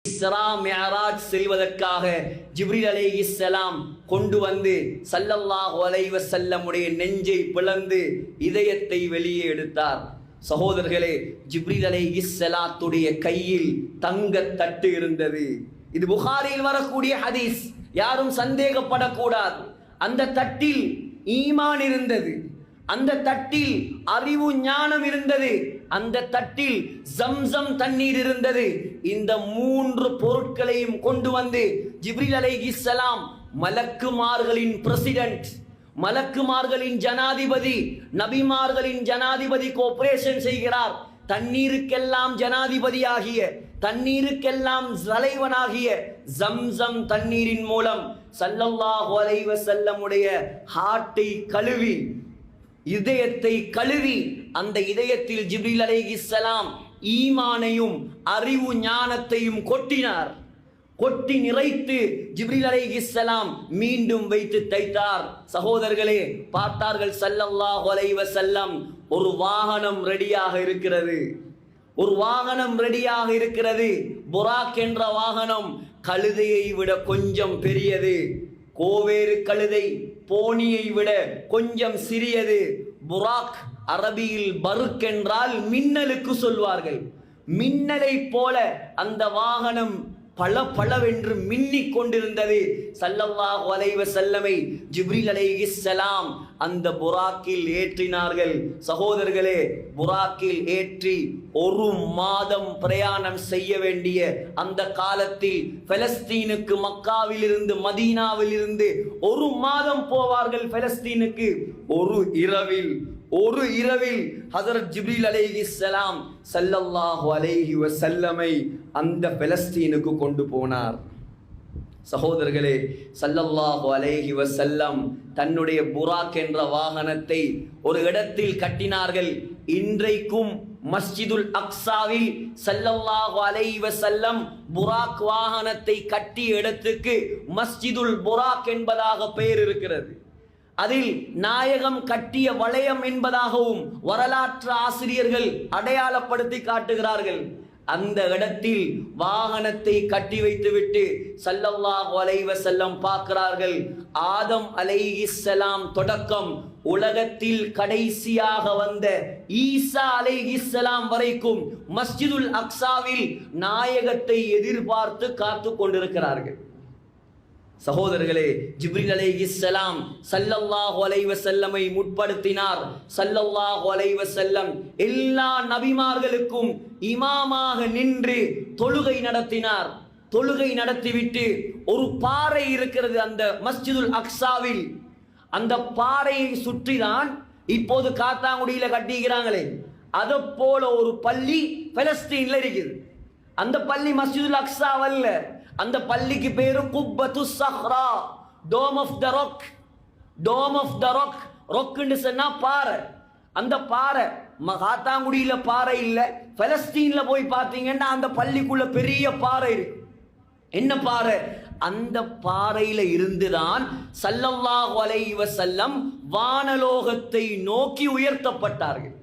இஸ்ரா மிஅராஜ் செல்வதற்காக ஜிப்ரீல் அலைஹிஸ்ஸலாம் கொண்டு வந்து ஸல்லல்லாஹு அலைஹி வஸல்லம் உடைய நெஞ்சை பிளந்து இதயத்தை வெளியே எடுத்தார். சகோதரர்களே, ஜிப்ரீல் அலைஹிஸ்ஸலாத்துடைய கையில் தங்க தட்டு இருந்தது. இது புகாரியில் வரக்கூடிய ஹதீஸ், யாரும் சந்தேகப்படக்கூடாது. அந்த தட்டில் ஈமான் இருந்தது, அந்த தட்டில் அறிவு ஞானம் இருந்தது, அந்த தட்டில் ஜம்சம் தண்ணீர் இருந்தது. இந்த மூன்று பொருட்களையும் கொண்டு வந்து ஜிப்ரீல் அலைஹிஸ்ஸலாம் மலக்குமார்களின் பிரசிடென்ட், மலக்குமார்களின் ஜனாதிபதி, நபிமார்களின் ஜனாதிபதி கோஆபரேஷன் செய்கிறார். தண்ணீருக்கெல்லாம் ஜனாதிபதியாகிய, தண்ணீருக்கெல்லாம் தலைவனாகிய ஜம்சம் தண்ணீரின் மூலம் ஸல்லல்லாஹு அலைஹி வஸல்லம் உடைய ஹார்ட்டை கழுவி, இதயத்தை கழுவி, அந்த இதயத்தில் ஜிப்ரீல் அலைஹிஸ்ஸலாம் ஈமானையும் அறிவு ஞானத்தையும் கொட்டினார். கொட்டி நிறைத்து ஜிப்ரீல் அலைஹிஸ்ஸலாம் மீண்டும் வைத்து தைத்தார். சகோதரர்களே, பார்த்தார்கள் ஸல்லல்லாஹு அலைஹி வஸல்லம், ஒரு வாகனம் ரெடியாக இருக்கிறது, ஒரு வாகனம் ரெடியாக இருக்கிறது. புராக் என்ற வாகனம் கழுதையை விட கொஞ்சம் பெரியது. கோவேறு கழுதை போனியை விட கொஞ்சம் சிறியது. புராக் அரபியில் பருக் என்றால் மின்னலுக்கு சொல்வார்கள். மின்னலை போல அந்த வாகனம் பல பலவென்று மின்னிக் கொண்டிருந்தது. ஸல்லல்லாஹு அலைஹி வஸல்லமை ஜிப்ரீல் அலைஹிஸ்ஸலாம் அந்த புராக்கில் ஏற்றினார்கள். சகோதரர்களே, புராக்கில் ஏற்றி ஒரு மாதம் பிரயாணம் செய்ய வேண்டிய அந்த காலத்தில் பலஸ்தீனுக்கு, மக்காவில் இருந்து மதீனாவில் இருந்து ஒரு மாதம் போவார்கள் பலஸ்தீனுக்கு. ஒரு இரவில் ஹஜரத் ஜிப்ரீல் அலைஹிஸ்ஸலாம் ஸல்லல்லாஹு அலைஹி வஸல்லமை அந்த பலஸ்தீனுக்கு கொண்டு போனார். சகோதரர்களே, ஸல்லல்லாஹு அலைஹி வஸல்லம் தன்னுடைய புராக் என்ற வாகனத்தை ஒரு இடத்தில் கட்டினார்கள். இன்றைக்கும் மஸ்ஜிதுல் அக்ஸாவில் ஸல்லல்லாஹு அலைஹி வஸல்லம் புராக் வாகனத்தை கட்டிய இடத்துக்கு மஸ்ஜிதுல் புராக் என்பதாக பெயர் இருக்கிறது. அதில் நாயகம் கட்டிய வளையம் என்பதாகவும் வரலாற்று ஆசிரியர்கள் அடையாளப்படுத்தி காட்டுகிறார்கள். அந்த இடத்தில் வாகனத்தை கட்டி வைத்துவிட்டு ஸல்லல்லாஹு அலைஹி வஸல்லம் பார்க்கிறார்கள், ஆதம் அலைஹிஸ்ஸலாம் தொடக்கம் உலகத்தில் கடைசியாக வந்த ஈசா அலைஹிஸ்ஸலாம் வரைக்கும் மஸ்ஜிதுல் அக்ஸாவில் நாயகத்தை எதிர்பார்த்து காத்து கொண்டிருக்கிறார்கள். சகோதரர்களே, ஜிப்ரீல் அலைஹிஸ்ஸலாம் ஸல்லல்லாஹு அலைஹி வஸல்லமை முற்படுத்தினார். ஸல்லல்லாஹு அலைஹி வஸல்லம் எல்லா நபிமார்களுக்கும் இமாமாக நின்று தொழுகை நடத்தினார். தொழுகை நடத்திவிட்டு ஒரு பாறை இருக்கிறது அந்த மஸ்ஜிதுல் அக்ஸாவில். அந்த பாறையை சுற்றிதான் இப்போது காத்தாங்குடியில கட்டிக்கிறாங்களே, அதை போல ஒரு பள்ளி பலஸ்தீன்ல இருக்குது. அந்த பள்ளி மஸ்ஜிதுல் அக்ஸாவல்ல, அந்த பள்ளிக்கு பேரு குப்பத்து ஸஹ்ரா, dome of the rock. Dome of the rock, ராக்னு சொன்னா பாறை. அந்த பாறை காத்தாங்குடியில பாறை இல்ல, பலஸ்தீன்ல போய் பார்த்தீங்கன்னா அந்த பள்ளிக்குள்ள பெரிய பாறை இருக்கு. என்ன பாறை? அந்த பாறையில இருந்துதான் ஸல்லல்லாஹு அலைஹி வஸல்லம் வானலோகத்தை நோக்கி உயர்த்தப்பட்டார்கள்.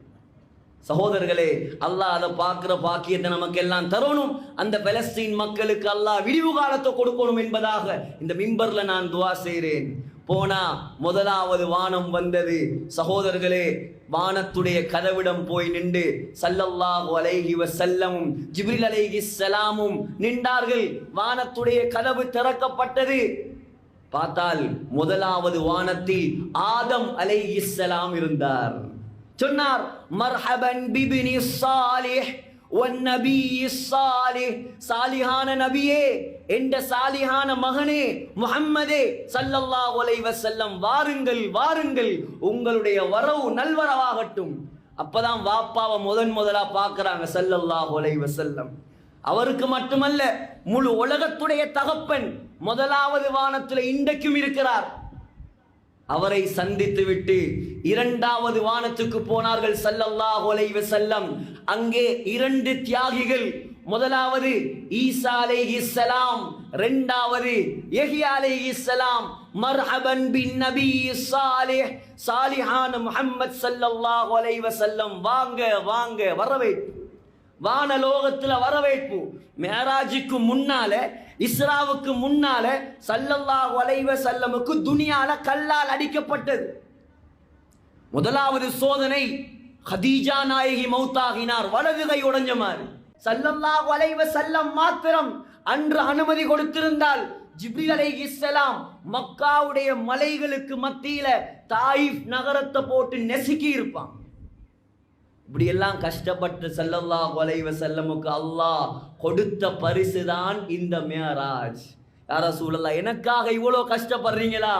சகோதரர்களே, அல்லாஹ் அதை பார்க்கிற பாக்கியத்தை நமக்கு எல்லாம் தரணும். அந்த பலஸ்தீன் மக்களுக்கு அல்லாஹ் விடிவு காலத்தை கொடுக்கணும் என்பதாக இந்த மிம்பர்ல நான் துஆ செய்கிறேன். போனா முதலாவது வானம் வந்தது. சகோதரர்களே, வானத்துடைய கதவிடம் போய் நின்று ஸல்லல்லாஹு அலைஹி வஸல்லமும் ஜிப்ரீல் அலைஹிஸ்ஸலாமும் நின்றார்கள். வானத்துடைய கதவு திறக்கப்பட்டது. பார்த்தால் முதலாவது வானத்தில் ஆதம் அலைஹிஸ்ஸலாம் இருந்தார். சொன்னார், மர்ஹபன் பிபினி ஸாலிஹ் வன்னபி ஸாலிஹ், சாலிஹான நபியே, என்ற சாலிஹான மகனே முஹம்மதே ஸல்லல்லாஹு அலைஹி வஸல்லம், வாருங்கள் வாருங்கள், உங்களுடைய வரவு நல்வரவாகட்டும். அப்பதான் வாப்பாவை முதலா பார்க்கறாங்க ஸல்லல்லாஹு அலைஹி வஸல்லம். அவருக்கு மட்டுமல்ல, முழு உலகத்துடைய தகப்பன் முதலாவது வானத்தில் இன்றைக்கும் இருக்கிறார். அவரை சந்தித்து விட்டு இரண்டாவது வானத்துக்கு போனார்கள் ஸல்லல்லாஹு அலைஹி வஸல்லம். அங்கே இரண்டு தியாகிகள், முதலாவது ஈசா அலைஹிஸ்ஸலாம், இரண்டாவது யஹ்யா அலைஹிஸ்ஸலாம். மர்ஹபன் பின் நபி ஸாலிஹ், சாலிஹான முஹம்மத் ஸல்லல்லாஹு அலைஹி வஸல்லம், வாங்க வாங்க, வரவேற்பு. வானலோகத்துல வரவேற்பு. மேராஜுக்கு முன்னால, இஸ்ராவுக்கு முன்னால ஸல்லல்லாஹு அலைஹி வஸல்லமுக்கு துனியால கல்லால் அடிக்கப்பட்டது. முதலாவது சோதனை, ஹதீஜா நாயகி மௌத்தாகினார், வலது கை உடைஞ்ச மாதிரி. ஸல்லல்லாஹு அலைஹி வஸல்லம் மாத்திரம் அன்று அனுமதி கொடுத்திருந்தால் ஜிப்ரீல் அலைஹிஸ்ஸலாம் மக்காவுடைய மலைகளுக்கு மத்தியில தாயிஃப் நகரத்தை போட்டு நெசுக்கி இருப்பான். இப்படி எல்லாம் கஷ்டப்பட்டு ஸல்லல்லாஹு அலைஹி வஸல்லமுக்கு அல்லாஹ் கொடுத்த பரிசு தான் இந்த மிஅராஜ். யா ரசூலல்லாஹ், எனக்காக இவ்வளோ கஷ்டப்படுறீங்களா?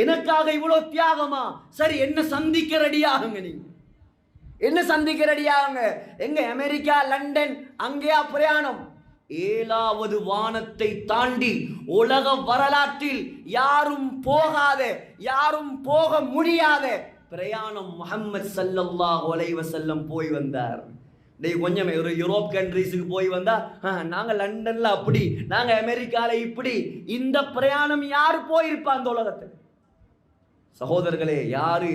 எனக்காக இவ்வளோ தியாகமா? சரி, என்ன சந்திக்க ரெடியாகுங்க. நீங்க என்ன சந்திக்க ரெடியாகுங்க? எங்க அமெரிக்கா, லண்டன், அங்கேயா பிரயாணம்? 7வது வானத்தை தாண்டி உலக வரலாற்றில் யாரும் போகாத, யாரும் போக முடியாத பிரயாணம் முஹம்மது ஸல்லல்லாஹு அலைஹி வஸல்லம் போய் வந்தார். கொஞ்சம் ஒரு யூரோப் கண்ட்ரீஸுக்கு போய் வந்தா, நாங்க லண்டன்ல அப்படி, நாங்க அமெரிக்கால இப்படி. இந்த பிரயாணம் யாரு போயிருப்பா அந்த உலகத்தில்? சகோதரர்களே, யாரு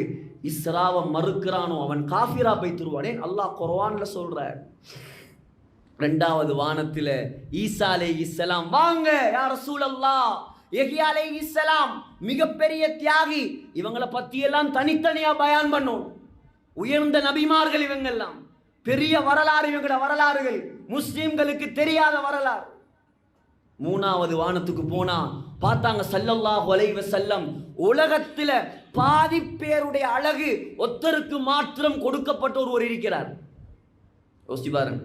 இஸ்ராவை மறுக்கிறானோ அவன் காஃபிரா போய் திருவானே அல்லாஹ் குர்ஆன்ல சொல்றார். 2வது வானத்துல ஈசா அலைஹிஸ்ஸலாம், வாங்க யா ரசூலல்லாஹ். யஹ்யா அலைஹிஸ்ஸலாம் மிகப்பெரிய தியாகி, இவங்களை பத்தி எல்லாம் தனித்தனியா பயான் பண்ணும். உயர்ந்த நபிமார்கள் இவங்கெல்லாம், பெரிய வரலாறு இவங்களோட வரலாறுகள், முஸ்லிம்களுக்கு தெரியாத வரலாறு. 3வது வானத்துக்கு போனா பார்த்தாங்க ஸல்லல்லாஹு அலைஹி வஸல்லம் உலகத்துல பாதி பேருடைய அழகு ஒருத்தருக்கு மாத்திரம் கொடுக்கப்பட்ட ஒருவர் இருக்கிறார். யோசிச்சு பாருங்க,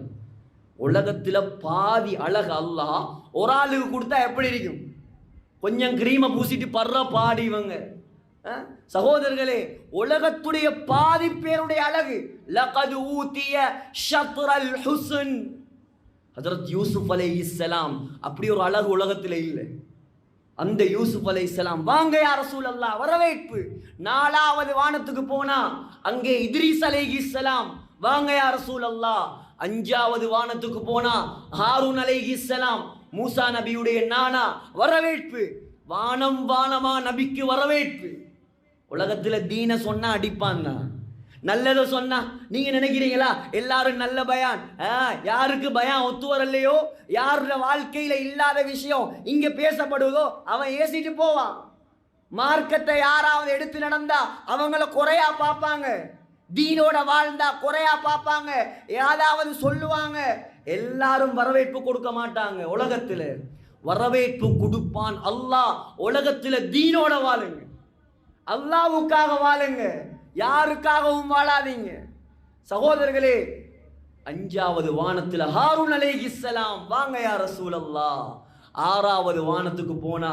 உலகத்துல பாதி அழகு அல்லாஹ் ஒரு ஆளுக்கு கொடுத்தா எப்படி இருக்கும்? கொஞ்சம் கிரீமை பூசிட்டு படுற பாடி இவங்க. சகோதரர்களே, உலகத்துடைய பாதி பேருடைய அழகு. லகது ஊதிய ஷத்ரல் ஹுஸ்ன். ஹஜ்ரத் யூசுப் அலைஹிஸ்ஸலாம் அப்படி ஒரு அழகு உலகத்தில் இல்லை. அந்த யூசுப் அலைஹிஸ்ஸலாம், வாங்க யா ரசூலல்லாஹ், வரவேற்பு. 4வது வானத்துக்கு போனா அங்கே இத்ரீஸ் அலைஹிஸ்ஸலாம், வாங்க யா ரசூலல்லாஹ். 5வது வானத்துக்கு போனா ஹாரூன் அலைஹிஸ்ஸலாம், மூசா நபியுடைய நானா, வரவேற்பு. வானம் வானமா நபிக்கு வரவேற்பு. உலகத்துல தீன சொன்னா அடிப்பான், நல்லதை சொன்னா நீங்க நினைக்கிறீங்களா எல்லாரும் நல்ல பயான்? யாருக்கு பயான் ஒத்து வரலையோ, யாருடைய வாழ்க்கையில இல்லாத விஷயம் இங்க பேசப்படுவதோ அவன் ஏசிட்டு போவான். மார்க்கத்தை யாராவது எடுத்து நடந்தா அவங்கள குறையா பார்ப்பாங்க, தீனோட வாழ்ந்தா குறையா பார்ப்பாங்க, ஏதாவது சொல்லுவாங்க. எல்லாரும் வரவேற்பு கொடுக்க மாட்டாங்க. உலகத்துல வரவேற்பு கொடுப்பான் அல்லாஹ். உலகத்துல தீனோட வாழுங்க, அல்லாஹ்வுக்காக வாழுங்க, யாருக்காகவும் வாழாதீங்க. சகோதரர்களே, 5வது வானத்துல ஹாரூன் அலைஹிஸ்ஸலாம், வாங்க யா ரசூலல்லாஹ். 6வது வானத்துக்கு போனா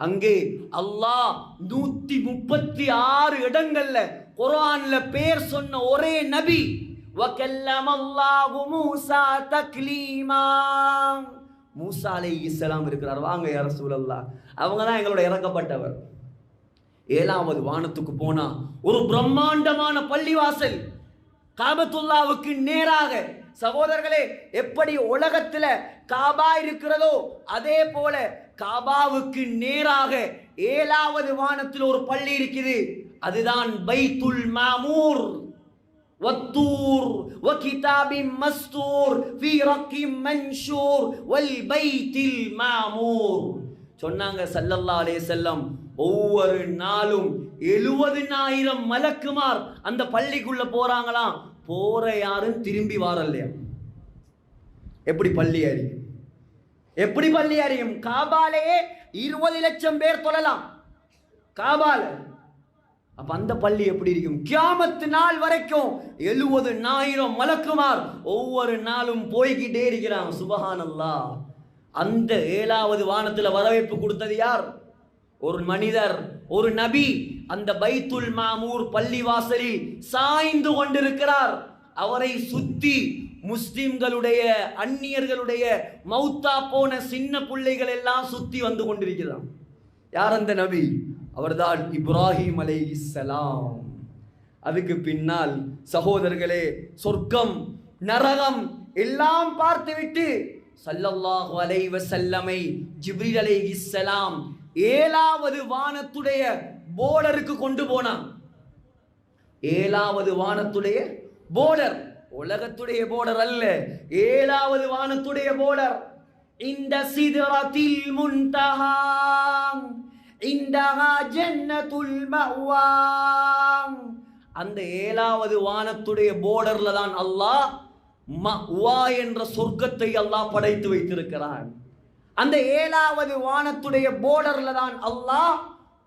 அங்கே அல்லாஹ் 136 இடங்கள்ல குர்ஆன்ல பேர் சொன்ன ஒரே நபி, வகல்லமல்லாஹு மூஸா தக்லீமா. மூஸா அலைஹிஸ்ஸலாம் இருக்கிறார், வாங்க யா ரசூலல்லாஹ். அவங்க தான் எங்களோட இறக்கப்பட்டவர். 7வது வானத்துக்கு போனா ஒரு பிரம்மாண்டமான பள்ளிவாசல் காபத்துல்லாவுக்கு நேராக. சகோதரர்களே, எப்படி உலகத்துல காபா இருக்கிறதோ அதே போல காபாவுக்கு நேராக 7வது வானத்தில் ஒரு பள்ளி இருக்குது. அதுதான் பைத்துல் மாமூர். வத்தூர் வகிதாபின் மஸ்தூர் ஃபீ ரக்கிம் மன்ஷூர் வல் பைத்தில் மாமூர். சொன்னாங்க ஸல்லல்லாஹு அலைஹி வஸல்லம், ஒவ்வொரு நாளும் 70,000 மலக்குமார் அந்த பள்ளிக்குள்ள போறாங்களாம். போற யாரும் திரும்பி வரலையா? எப்படி பள்ளி அறியும்? எப்படி பள்ளி அறியும்? காபாலேயே 20 லட்சம் பேர் தொழலாம் காபால. அப்ப அந்த பள்ளி எப்படி இருக்கும்? கியாமத்து நாள் வரைக்கும் 70,000 மலக்குமார் ஒவ்வொரு நாளும் போய்கிட்டே இருக்கிறாங்க. சுபஹானல்லாஹ். அந்த 7வது வானத்துல வரவேற்பு கொடுத்தது யார்? ஒரு மனிதர், ஒரு நபி. அந்த பைத்துல் மாமூர் பள்ளிவாசலில் சாய்ந்து கொண்டிருக்கிறார். அவரை சுத்தி முஸ்லிம்களுடைய, அந்நியர்களுடைய மௌத்தா போன சின்ன பிள்ளைகள் எல்லாம் சுத்தி வந்து கொண்டிருக்கிறார். யார் அந்த நபி? அவர்தான் இப்ராஹிம் அலைஹிஸ்ஸலாம். அதுக்கு பின்னால் சகோதரர்களே, சொர்க்கம் நரகம் எல்லாம் பார்த்துவிட்டு ஸல்லல்லாஹு அலைஹி வஸல்லமை ஜிப்ரீல் அலைஹிஸ்ஸலாம் 7வது வானத்துடைய போர்டருக்கு கொண்டு போனான். 7வது வானத்துடைய போர்டர் உலகத்துடைய போர்டர் அல்ல, 7வது வானத்துடைய போர்டர். இந்த சிதறத்தில் முன்தஹா இந்தஹா ஜன்னத்துல் மஅவா. அந்த 7வது வானத்துடைய போர்டர்ல தான் அல்லாஹ் மஅவா என்ற சொர்க்கத்தை அல்லாஹ் படைத்து வைத்திருக்கிறான். அந்த 7வது வானத்துடைய போர்டர்ல தான் அல்லாஹ்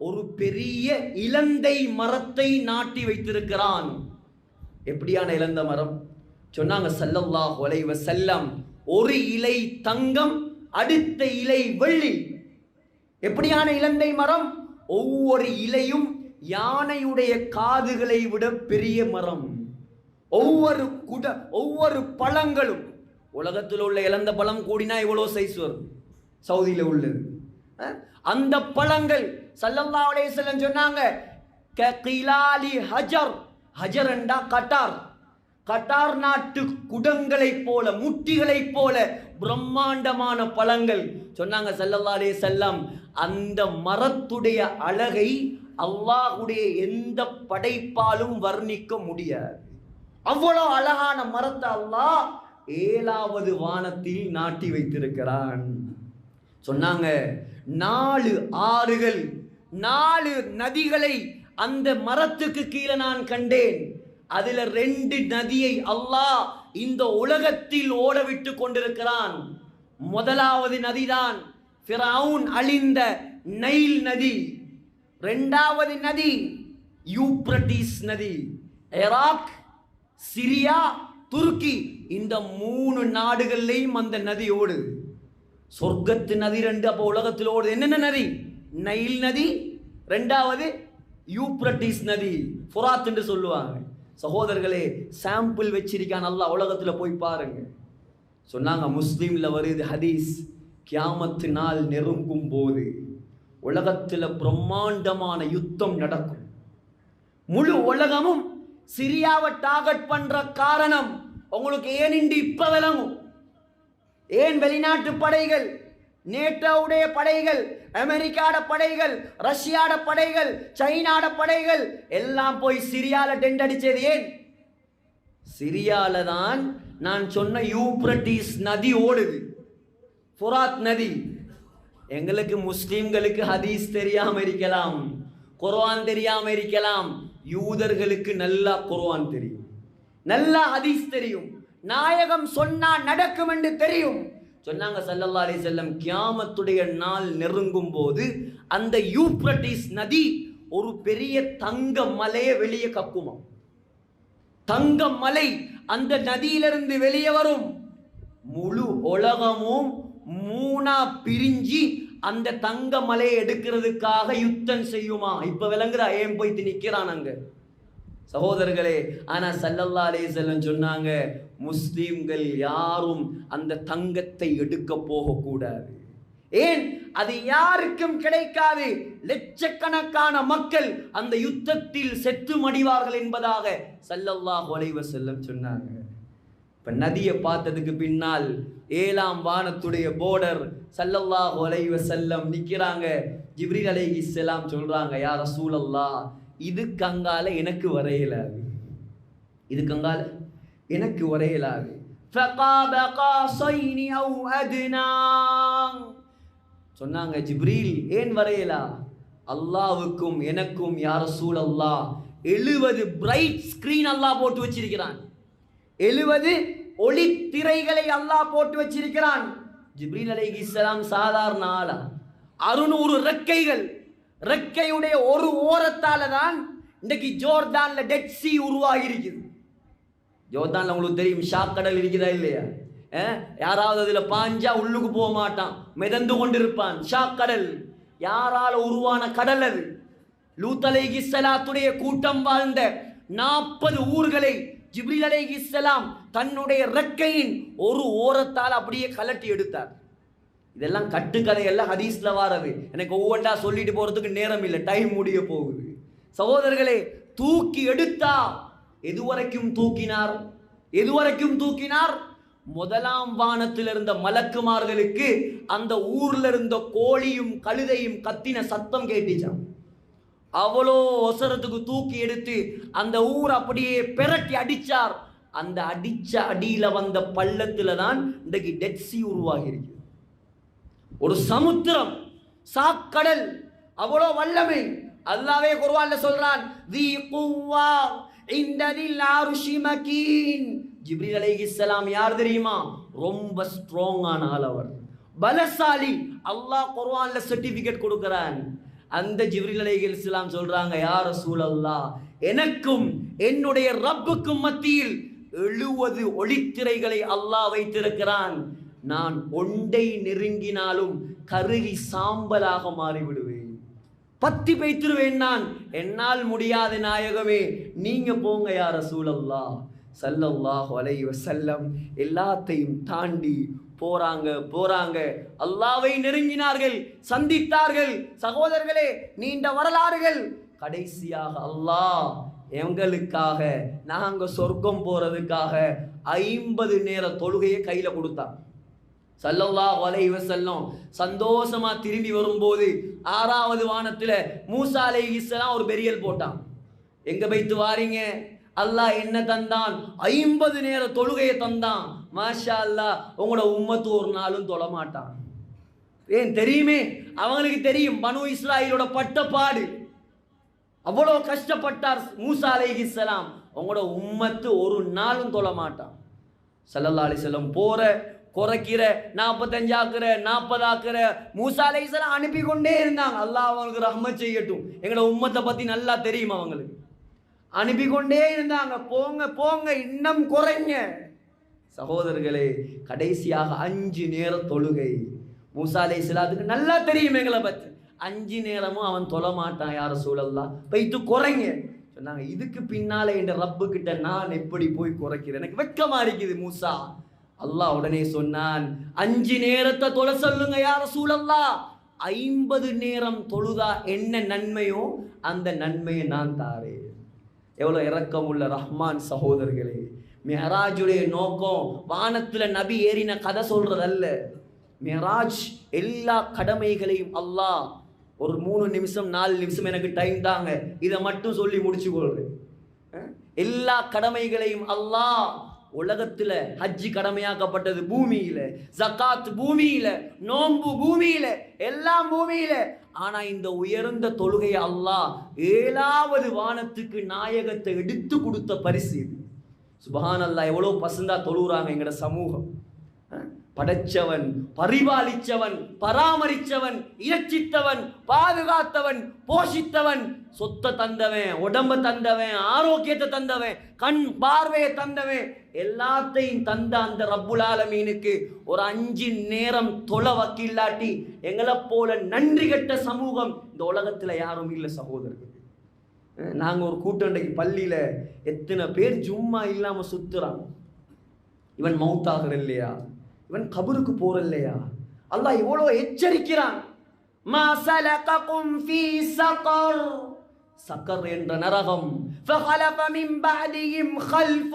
ஒரு பெரிய இலந்தை மரத்தை நாட்டி வைத்திருக்கிறான். எப்படியான இலந்த மரம் சொன்னாங்க ஸல்லல்லாஹு அலைஹி வஸல்லம், ஒரு இலை தங்கம், அடுத்த இலை வெள்ளி. எப்படியான இலந்தை மரம்? ஒவ்வொரு இலையும் யானையுடைய காதுகளை விட பெரிய மரம். ஒவ்வொரு பழங்களும், உலகத்தில் உள்ள இலந்த பழம் கூடினா இவ்வளோ சைஸ் வரும், சவுதியில் உள்ளது. அந்த பழங்கள் ஸல்லல்லாஹு அலைஹி வஸல்லம் சொன்னாங்க ககிலாலி ஹஜர். ஹஜர் என்றா கட்டார். கட்டார் நாட்டு குடங்களை போல, முட்டிகளை போல பிரம்மாண்டமான பழங்கள். சொன்னாங்க ஸல்லல்லாஹு அலைஹி வஸல்லம், அந்த மரத்துடைய அழகை அல்லாஹ்வுடைய எந்த படைப்பாலும் வர்ணிக்க முடியாது. அவ்வளவு அழகான மரத்தை அல்லாஹ் 7வது வானத்தில் நாட்டி வைத்திருக்கிறான். சொன்னாங்க 4 ஆறுகள், 4 நதிகளை அந்த மரத்துக்கு கீழே நான் கண்டேன். அதுல 2 நதியை அல்லாஹ் இந்த உலகத்தில் ஓட விட்டு கொண்டிருக்கிறான். முதலாவது நதிதான் ஃபிரௌன் அழிந்த நைல் நதி. 2வது நதி யூப்ரட்டிஸ் நதி. ஈராக், சிரியா, துருக்கி, இந்த 3 நாடுகள்லையும் அந்த நதி ஓடுது. சொர்க்கத்து நதி 2. அப்போ உலகத்தில் ஓடுது என்னென்ன நதி? நைல் நதி, 2வது யூப்ரட்டிஸ் நதி, ஃபுராத் என்று சொல்லுவாங்க. சகோதரர்களே, சாம்பிள் வச்சிருக்கான் அல்லாஹ், உலகத்தில் போய் பாருங்க. சொன்னாங்க முஸ்லீம்ல வருது ஹதீஸ், கியாமத்து நாள் நெருங்கும் போது உலகத்தில் பிரம்மாண்டமான யுத்தம் நடக்கும். முழு உலகமும் சிரியாவை டார்கெட் பண்ற காரணம் உங்களுக்கு ஏன் இன்று இப்ப விளங்கும். ஏன் வெளிநாட்டு படைகள், நேட்டோவுடைய படைகள், அமெரிக்காட படைகள், ரஷ்யாட படைகள், சைனாட படைகள் எல்லாம் போய் சிரியால டெண்ட் அடிச்சது ஏன்? சிரியால தான் நான் சொன்ன யூப்ரட்டிஸ் நதி ஓடுது, ஃபுராத் நதி. எங்களுக்கு முஸ்லிம்களுக்கு ஹதீஸ் தெரியாம இருக்கலாம், குர்ஆன் தெரியாம இருக்கலாம். யூதர்களுக்கு நல்லா குர்ஆன் தெரியும், நல்லா ஹதீஸ் தெரியும், நாயகம் சொன்னா நடக்கும் என்று தெரியும். சொன்னாங்க ஸல்லல்லாஹு அலைஹி வஸல்லம், கியாமத்துடைய நாள் நெருங்கும் போது அந்த யூப்ரட்டிஸ் நதி ஒரு பெரிய தங்க மலையை வெளியே கக்குமாம். தங்க மலை அந்த நதியிலிருந்து வெளியே வரும். முழு உலகமும் 3ஆ பிரிஞ்சு அந்த தங்க மலையை எடுக்கிறதுக்காக யுத்தம் செய்யுமா. இப்ப விளங்குறா ஏன் போய் நிக்கிறான் அங்க சகோதரர்களே. ஆனா ஸல்லல்லாஹு அலைஹி வஸல்லம் சொன்னாங்க, முஸ்லிம்கள் யாரும் அந்த தங்கத்தை எடுக்க போகக்கூடாது. ஏன்? அது யாருக்கும் கிடைக்காது. லட்சக்கணக்கான மக்கள் அந்த யுத்தத்தில் செத்து மடிவார்கள் என்பதாக ஸல்லல்லாஹு அலைஹி வஸல்லம் சொன்னாங்க. இப்ப நதியை பார்த்ததுக்கு பின்னால் 7ஆம் வானத்துடைய போர்டர் ஸல்லல்லாஹு அலைஹி வஸல்லம் நிக்கிறாங்க. ஜிப்ரீல் அலைஹிஸ்ஸலாம் சொல்றாங்க, யா ரசூலல்லாஹ், இதுக்கு அங்கால எனக்கு வரையலாது, இதுக்கு அங்கால எனக்கு வரையலாது. சொன்னாங்க ஜிப்ரீல், ஏன் வரையலா? அல்லாவுக்கும் எனக்கும் யா ரசூலல்லாஹ் 70 பிரைட் ஸ்கிரீன் அல்லாஹ் போட்டு வச்சிருக்கிறான். 70 ஒளி திரைகளை அல்லாஹ் போட்டு வச்சிருக்கிறான். ஜிப்ரீல் அலைஹிஸ்ஸலாம் சாதாரண ஆளா? 600 ரெக்கைகள். ரெக்கையுடைய ஒரு ஓரத்தால தான் இன்றைக்கு ஜோர்டான்ல டெட் சி உருவாகி இருக்குது. ஜோர்டான்ல உங்களுக்கு தெரியும் ஷாக் கடல் இருக்குதா இல்லையா? யாராவது அதுல பாஞ்சா உள்ளுக்கு போக மாட்டான், மிதந்து கொண்டிருப்பான். ஷாக் கடல் யாரால உருவான கடல் அது. லூத் அலைஹிஸ்ஸலாத்துடைய கூட்டம் வாழ்ந்த 40 ஊர்களை ஜிப்ரீல் அலைஹிஸ்ஸலாம் தன்னுடைய ரெக்கையின் ஒரு ஓரத்தால் அப்படியே கலட்டி எடுத்தார். இதெல்லாம் கட்டுக்கதையெல்லாம் ஹதீஸ்ல வாரது. எனக்கு ஒவ்வொன்றா சொல்லிட்டு போறதுக்கு நேரம் இல்லை, டைம் முடிய போகுது. சகோதரர்களே, தூக்கி எடுத்தா எதுவரைக்கும் தூக்கினார்? எதுவரைக்கும் தூக்கினார்? முதலாம் வானத்தில் இருந்த மலக்குமார்களுக்கு அந்த ஊர்ல இருந்த கோழியும் கழுதையும் கத்தின சத்தம் கேட்டுச்சான். அவ்வளோ ஒசரத்துக்கு தூக்கி எடுத்து அந்த ஊர் அப்படியே பெரட்டி அடிச்சார். அந்த அடிச்ச அடியில வந்த பள்ளத்துல தான் இன்றைக்கு டெட் சி உருவாகி இருக்கு. ஒரு சமுத்திரம், சாக்கடல், அவ்வளோ வல்லமை. அல்லாஹ்வே குர்ஆன்ல சொல்றான், தி குவ்வா இன்ததில் அர்ஷி மகீன். ஜிப்ரீல் அலைஹிஸ்ஸலாம் யார் தெரியுமா? ரொம்ப ஸ்ட்ராங்கான ஆள், அவர் பலசாலி. அல்லாஹ் குர்ஆன்ல சர்டிபிகேட் கொடுக்கிறான். அந்த ஜிப்ரீல் அலைஹிஸ்ஸலாம் சொல்றாங்க, யா ரசூலல்லாஹ், எனக்கும் என்னுடைய ரப்புக்கும் மத்தியில் 70 ஒளித்திரைகளை அல்லாஹ் வைத்திருக்கிறான். நான் ஒன்றை நெருங்கினாலும் கருகி சாம்பலாக மாறிவிடுவேன், பத்தி வைத்திருவேன். நான் என்னால் முடியாத நாயகமே, நீங்க போங்க யா ரசூலல்லாஹ் ஸல்லல்லாஹு அலைஹி வஸல்லம். எல்லாத்தையும் தாண்டி போறாங்க அல்லாஹ்வை நெருங்கினார்கள், சந்தித்தார்கள். சகோதரர்களே, நீண்ட வரலாறுகள். கடைசியாக அல்லாஹ் எங்களுக்காக, நாங்க சொர்க்கம் போறதுக்காக 50 நேர தொழுகையை கையில கொடுத்தான். ஸல்லல்லாஹு அலைஹி வஸல்லம் சந்தோஷமா திரும்பி வரும்போது 6வது வானத்துல மூசா அலைஹிஸ்ஸலாம் ஒரு பெரியல் போட்டான். எங்க போய்த்து வாரீங்க? அல்லாஹ் என்ன தந்தான்? 50 நேர தொழுகையை தந்தான். மாஷா அல்லாஹ், உங்களோட உம்மத்து ஒரு நாளும் தொழ மாட்டான். ஏன் தெரியுமே? அவங்களுக்கு தெரியும் பனு இஸ்ராயலோட பட்டப்பாடு. அவ்வளோ கஷ்டப்பட்டார் மூசா அலைஹிஸ்ஸலாம். உங்களோட உம்மத்து ஒரு நாளும் தொழ மாட்டான். ஸல்லல்லாஹு அலைஹி வஸல்லம் போற குறைக்கிற, 45 ஆக்குற, 40 ஆக்குற, மூசா அலைஹிஸ்ஸலாம் அனுப்பி கொண்டே இருந்தாங்க. அல்லாஹ் அவங்களுக்கு ரஹ்மத் செய்யட்டும். எங்களோட உம்மத்தை பத்தி நல்லா தெரியும் அவங்களுக்கு. அனுப்பி கொண்டே இருந்தாங்க. போங்க இன்னும் குறைங்க. சகோதரர்களே, கடைசியாக 5 நேர தொழுகை. மூசா அலைஹிஸ்ஸலாத்துக்கு நல்லா தெரியும் எங்களை பத்தி. 5 நேரமும் அவன் தொழ மாட்டான். யா ரசூலல்லாஹ், போய்த்து குறைங்க சொன்னாங்க. இதுக்கு பின்னால என் ரப்பு கிட்ட நான் எப்படி போய் குறைக்கிறேன்? எனக்கு வெட்கமா இருக்குது மூசா. அல்லாஹ் உடனே சொன்னான், 5 நேரத்தை தொழ சொல்லுங்க யா ரசூலல்லாஹ். 50 நேரம் தொழுதா என்ன நன்மையோ அந்த நன்மையை நான் தாரேன். எவ்வளோ இரக்கம் உள்ள ரஹ்மான். சகோதரர்களே, மிஹராஜுடைய நோக்கம் வானத்துல நபி ஏறின கதை சொல்றதல்ல. மிஹராஜ் எல்லா கடமைகளையும் அல்லாஹ் ஒரு 3 நிமிஷம் 4 நிமிஷம் எனக்கு டைம் தாங்க, இதை மட்டும் சொல்லி முடிச்சு கொள்றேன். எல்லா கடமைகளையும் அல்லாஹ் உலகத்துல ஹஜ்ஜி கடமையாக்கப்பட்டது பூமியில, ஜகாத் பூமியில, நோன்பு பூமியில, எல்லாம் பூமியில. ஆனா இந்த உயர்ந்த தொழுகையை அல்லாஹ் 7வது வானத்துக்கு நாயகத்தை எடுத்து கொடுத்த பரிசு இது. சுப்ஹானல்லாஹ், எவ்வளவு பசந்தா தொழுறாங்க எங்கட சமூகம். படைச்சவன், பரிபாலிச்சவன், பராமரிச்சவன், இரட்சித்தவன், பாதுகாத்தவன், போஷித்தவன், சொத்தை தந்தவன், உடம்ப தந்தவன், ஆரோக்கியத்தை தந்தவன், கண் பார்வையை தந்தவன், எல்லாத்தையும் தந்த அந்த ரப்புல் ஆலமீனுக்கு ஒரு 5 நேரம் தொலை வக்கில்லாட்டி எங்களை போல நன்றி கெட்ட சமூகம் இந்த உலகத்துல யாரும் இல்லை சகோதரர்கள். நாங்க ஒரு கூட்டண்டைக்கு பள்ளியில எத்தனை பேர் ஜும்மா இல்லாம சுத்துறாங்க. இவன் மௌத்தாகிற இல்லையா, இவன் கபருக்கு போற இல்லையா? அல்லாஹ் எவ்வளவு எச்சரிக்கிறான். மா சலககும் ஃபீ ஸகர், சக்கர் என்ற நரகம். فخلف من بعدهم خلف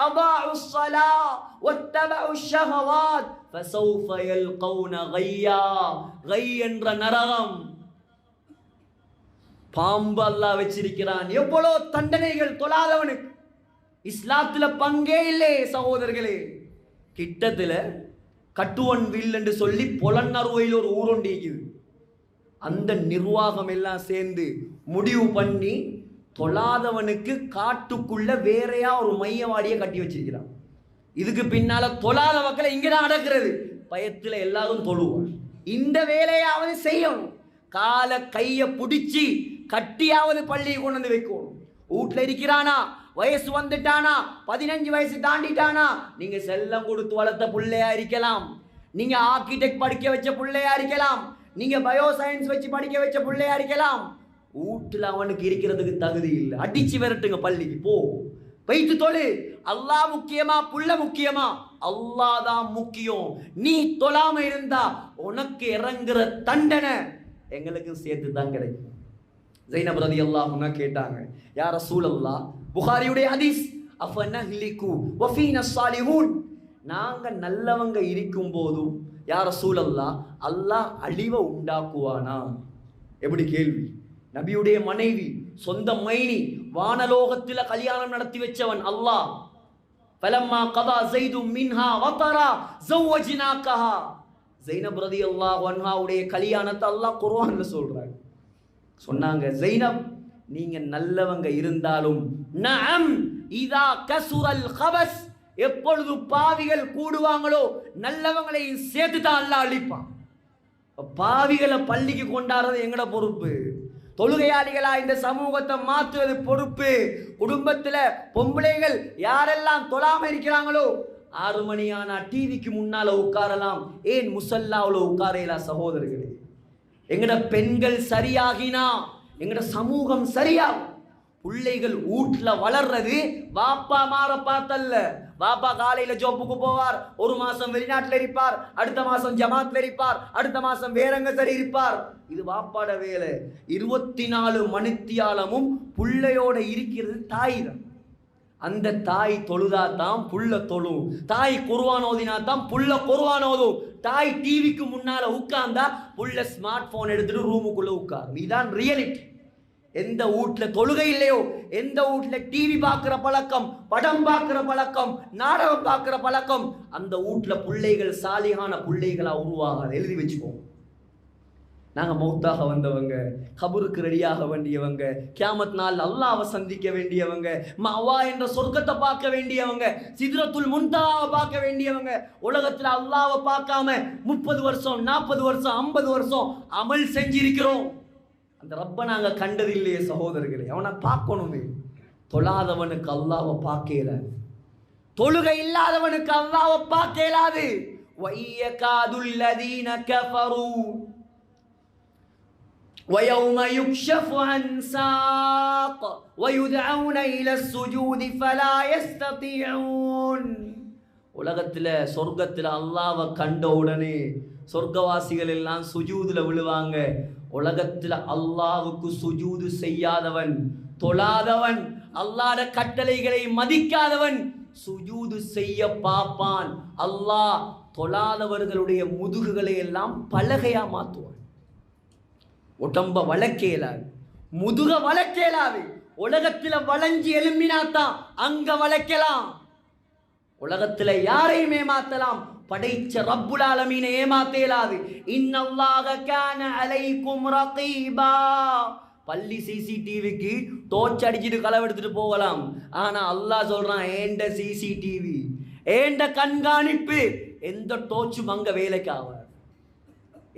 أضاعوا الصلاة واتبعوا الشهوات فسوف يلقون غيا. غي என்ற நரகம் பாம்பு அல்லாஹ் வச்சிருக்கிறான். எவ்வளோ தண்டனைகள் தொழாதவனுக்கு. இஸ்லாத்துல பங்கே இல்லை சகோதரர்களே. கிட்டத்துல கட்டுவன் வில் என்று சொல்லி பொலன்னறுவையில் ஒரு ஊரொண்டி இருக்குது. அந்த நிர்வாகம் எல்லாம் சேர்ந்து முடிவு பண்ணி தொழாதவனுக்கு காட்டுக்குள்ள வேறையா ஒரு மையவாடியை கட்டி வச்சிருக்கிறான். இதுக்கு பின்னால தொழாத மக்களை இங்கதான் அடக்கிறது. பயத்துல எல்லாரும் தொழுவான். இந்த வேலையாவது செய்யணும். கால கைய பிடிச்சி கட்டியாவது பள்ளியை கொண்டு வந்து வைக்கணும். வீட்டுல இருக்கிறானா, வயசு வந்துட்டானா, 15 வயசு தாண்டிட்டானா, நீங்க செல்லம் கொடுத்து வளர்த்த பிள்ளையா இருக்கலாம், நீங்க ஆர்கிடெக்ட் படிக்க வச்ச பிள்ளையா இருக்கலாம், நீங்க பயோ சயின்ஸ் வச்சு படிக்க வச்ச பிள்ளையா இருக்கலாம். வீட்டுல அவனுக்கு இருக்கிறதுக்கு தகுதி இல்லை. அடிச்சு விரட்டுங்க, பள்ளிக்கு போ, வைத்து தொழு. அல்லாஹ் முக்கியமா புள்ள முக்கியமா? அல்லாஹ் தான் முக்கியம். நீ தொழாம இருந்தா உனக்கு இறங்குற தண்டனை எங்களுக்கு சேர்த்து தான் கிடைக்கும். ஸைனப் ரலியல்லாஹு அன்ஹா கேட்டாங்க, யா ரசூலல்லாஹ், புகாரியுடைய ஹதீஸ், அஃபனஹ்லிகு வஃபீனா ஸாலிஹூன், நாங்க நல்லவங்க இருக்கும் போதும் யா ரசூலல்லாஹ் அல்லாஹ் அழிவை உண்டாக்குவானா? எப்படி கேள்வி! நபியுடைய மனைவி, சொந்த மைனி, வானலோகத்தில் கல்யாணம் நடத்தி வச்சவன் அல்லாஹ். ஃபலம்மா கதா ஸைதும் மின்ஹா வதரா ஸௌவஜ்னாகஹா. ஸைனப் ரலியல்லாஹு அன்ஹாவுடைய கல்யாணத்தை அல்லாஹ் குர்ஆன்ல சொல்றாங்க. சொன்னாங்க, ஸைனப் நீங்க நல்லவங்க இருந்தாலும் நஅம் இதா கஸுரல் கபஸ், எப்பொழுது பாவிகள் கூடுவாங்களோ நல்லவங்களையும் சேர்த்து தான் அல்லாஹ் அழிப்பான். பாவிகளை பள்ளிக்கு கொண்டாடுறது எங்கட பொறுப்பு. தொழுகையாளிகளா இந்த சமூகத்தை மாற்றுவது பொறுப்பு. குடும்பத்தில் பொம்பளைகள் யாரெல்லாம் தொழாம இருக்கிறாங்களோ 6 மணி ஆனா டிவிக்கு முன்னால உட்காரலாம், ஏன் முசல்லாவில் உட்காரலாம்? சகோதரர்களே, எங்கட பெண்கள் சரியாகினா எங்கட சமூகம் சரியாகும். பிள்ளைகள் வீட்டுல வளர்றது வாப்பா மாற பார்த்தல்ல. வாப்பா காலையில ஜோப்புக்கு போவார், 1 மாசம் வெளிநாட்டில் இருப்பார், அடுத்த மாசம் ஜமாத்ல இருப்பார், அடுத்த மாசம் வேறங்க சரி இருப்பார். இது வாப்பாட வேலை. 24 மணித்தியாலமும் புள்ளையோட இருக்கிறது தாய் தான். அந்த தாய் தொழுதா தான் புள்ள தொழும், தாய் குர்ஆன் ஓதினா தான் புள்ள குர்ஆன் ஓதும், தாய் டிவிக்கு முன்னால உட்கார்ந்தா புள்ள ஸ்மார்ட் போன் எடுத்துட்டு ரூமுக்குள்ள உட்காரும். இதுதான் ரியாலிட்டி. எந்த வீட்டில் தொழுகை இல்லையோ, எந்த வீட்டில் டிவி பார்க்குற பழக்கம், படம் பார்க்குற பழக்கம், நாடகம் பார்க்குற பழக்கம், அந்த வீட்டில் பிள்ளைகள் சாலிகான பிள்ளைகளாக உருவாகாது. எழுதி வச்சுக்கோங்க. நாங்கள் மௌத்தாக வந்தவங்க, கபருக்கு ரெடியாக வேண்டியவங்க, கியாமத் நாள் அல்லாஹ்வை சந்திக்க வேண்டியவங்க, மஅவா என்ற சொர்க்கத்தை பார்க்க வேண்டியவங்க, சித்ரத்துல் முன்தஹாவை பார்க்க வேண்டியவங்க. உலகத்தில் அல்லாஹ்வை பார்க்காம 30 வருஷம் 40 வருஷம் 50 வருஷம் அமல் செஞ்சிருக்கிறோம். அந்த ரப்ப நாங்க கண்டது இல்லையே சகோதரர்களே. அவனை பார்க்கணுமே. தொழாதவனுக்கு அல்லாஹ்வை பார்க்க இயலாது, தொழுகை இல்லாதவனுக்கு அல்லாஹ்வை பார்க்க இயலாது. வய்யகாதுல் லதீன கஃபரு ويوم يكشف عن ساق ويدعون إلى السجود فلا يستطيعون. உலகத்தில் சொர்க்கத்தில் அல்லாஹ்வை கண்ட உடனே சொர்க்கவாசிகள் எல்லாம் சுஜூதுல விழுவாங்க. உலகத்தில் அல்லாஹ்வுக்கு சுஜூது செய்யாதவன், தொழாதவன், அல்லாஹ்வுடைய கட்டளைகளை மதிக்காதவன் சுஜூது செய்ய பார்ப்பான். அல்லாஹ் தொழாதவர்களுடைய முதுகுகளை எல்லாம் பலகையா மாற்றுவான். உடம்ப வளர்க்கேலாது, முதுக வளர்க்கேலாது. உலகத்தில் வளைஞ்சி எழும்பினாத்தான் அங்க வளைக்கலாம். உலகத்தில் யாரையும் ஏமாத்தலாம், படைச்ச ரப்புல் ஆலமீனை ஏமாத்தேலாது. இன்னல்லாஹ கான அலைக்கும் ரகீபா. பள்ளி சிசிடிவிக்கு டோர்ச் அடிச்சிட்டு களவெடுத்துட்டு போகலாம். ஆனா அல்லாஹ் சொல்றான், ஏண்ட சிசிடிவி, ஏண்ட கண்காணிப்பு, எந்த டோர்ச்சும் அங்க வேலைக்கு ஆகாது.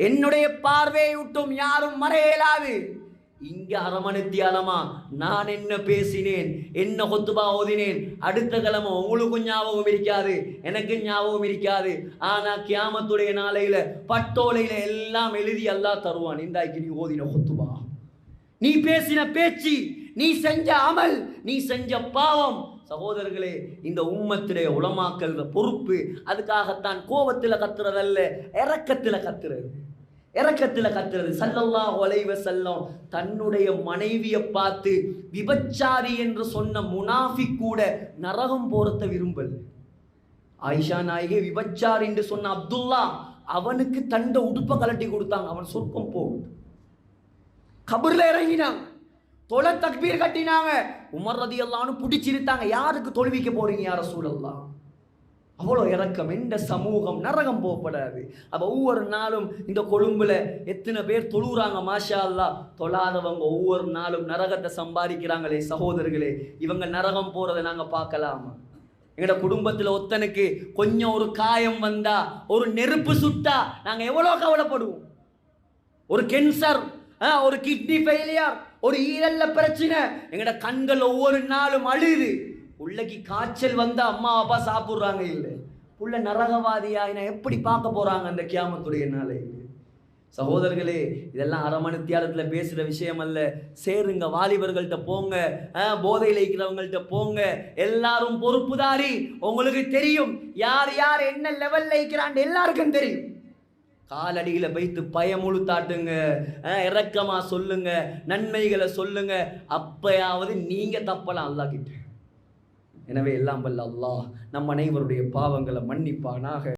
என்னுடைய பார்வையை விட்டும் யாரும் மறையலாது. இங்க அரமணித்தியாலமா நான் என்ன பேசினேன், என்ன கொத்துபா ஓதினேன், அடுத்த கிழமை உங்களுக்கும் ஞாபகம் இருக்காது, எனக்கு ஞாபகம் இருக்காது. ஆனா கியாமத்துடைய நாளையில பட்டோலையில எல்லாம் எழுதி அல்லாஹ் தருவான். இந்தாய்க்கு நீ ஓதின கொத்துபா, நீ பேசின பேச்சு, நீ செஞ்ச அமல், நீ செஞ்ச பாவம். சகோதரர்களே, இந்த உம்மத்திலே உலமாக்கள் பொறுப்பு. அதுக்காகத்தான் கோபத்தில் கத்துறதல்ல, இரக்கத்தில் கத்துறது. இரக்கத்தில் கத்துறது. ஸல்லல்லாஹு அலைஹி வஸல்லம் தன்னுடைய மனைவியை பார்த்து விபச்சாரி என்று சொன்ன முனாஃபிக் கூட நரகம் போறத விரும்பல். ஆயிஷா நாயகி விபச்சாரி என்று சொன்ன அப்துல்லா, அவனுக்கு தண்ட உடுப்பை கலட்டி கொடுத்தாங்க, அவன் சொர்க்கம் போகும். கபர்ல இறங்கினாங்க, தொலை தக்பீர் கட்டினாங்க. உமர் ரலியல்லாஹு அன்ஹு பிடிச்சிருத்தாங்க, யாருக்கு தொழுவிக்க போறீங்க யா ரசூலல்லாஹ்? அவ்வளோ இறக்கம். எந்த சமூகம் நரகம் போகப்படாது. அப்போ ஒவ்வொரு நாளும் இந்த கொழும்புல எத்தனை பேர் தொழுறாங்க, மாஷா அல்லாஹ். தொழாதவங்க ஒவ்வொரு நாளும் நரகத்தை சம்பாதிக்கிறாங்களே சகோதரர்களே, இவங்க நரகம் போறதை நாங்கள் பார்க்கலாமா? எங்களோட குடும்பத்தில் ஒத்தனுக்கு கொஞ்சம் ஒரு காயம் வந்தா, ஒரு நெருப்பு சுட்டா நாங்கள் எவ்வளோ கவலைப்படுவோம். ஒரு கேன்சர், ஒரு கிட்னி ஃபெயிலியர், ஒரு ஈரல்ல பிரச்சனை, எங்களோட கண்கள் ஒவ்வொரு நாளும் அழுது. உள்ளக்கு காய்ச்சல் வந்தா அம்மா அப்பா சாப்பிட்றாங்க இல்லை, புள்ள நரகவாதியா எப்படி பார்க்க போறாங்க அந்த கியாமத்துடைய நாளை? சகோதரர்களே, இதெல்லாம் அரமணித்தியாலத்தில் பேசுகிற விஷயம் அல்ல. சேருங்க, வாலிபர்கள்ட்ட போங்க, போதையில் இருக்கிறவங்கள்ட்ட போங்க, எல்லாரும் பொறுப்புதாரி. உங்களுக்கு தெரியும் யார் யார் என்ன லெவல்ல இருக்கிறான், எல்லாருக்கும் தெரியும். காலடியில் வைத்து பயமுழுத்தாட்டுங்க, இறக்கமா சொல்லுங்க, நன்மைகளை சொல்லுங்க. அப்பயாவது நீங்க தப்பலாம் அல்லாஹ் கிட்ட. எனவே எல்லாம் வல்ல அல்லாஹ் நம் அனைவருடைய பாவங்களை மன்னிப்பானாக.